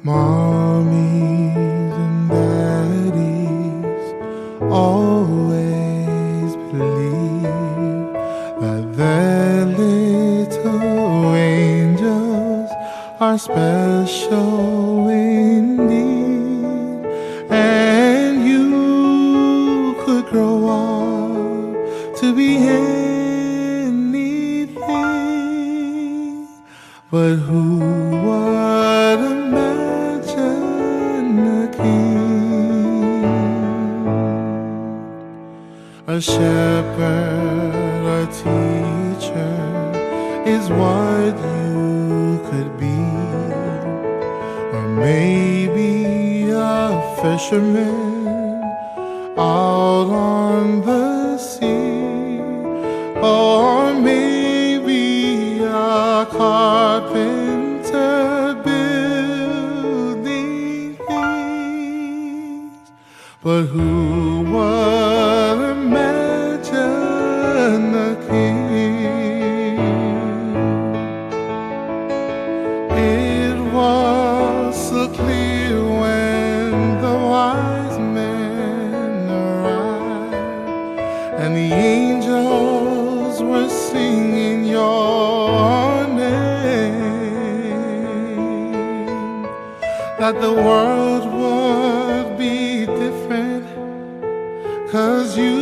Mommies and daddies always believe that their little angels are special indeed, and you could grow up to be anything, but who would imagine a king? A shepherd, a teacher is what you could be, or maybe a fisherman out on the sea, or maybe a carpenter building things, but who would imagine a king? It was so clear when the wise men arrived, and the angels were singing your name, that the world would be different 'cause you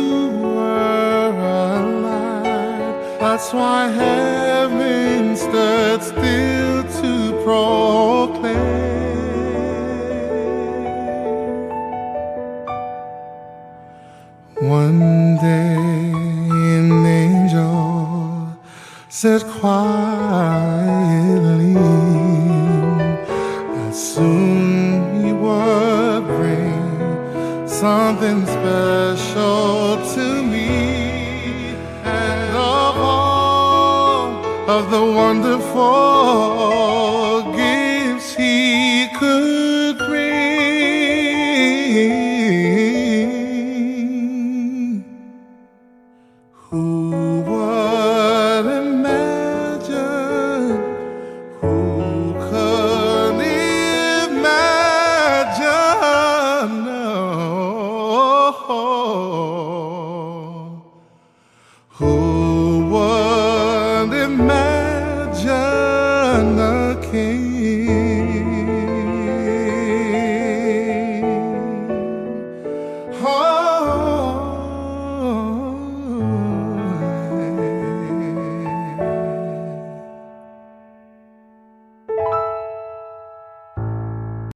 were alive. That's why heaven stood still to proclaim. One day an angel said quietly that soon he would bring something special to me, and of all of the wonders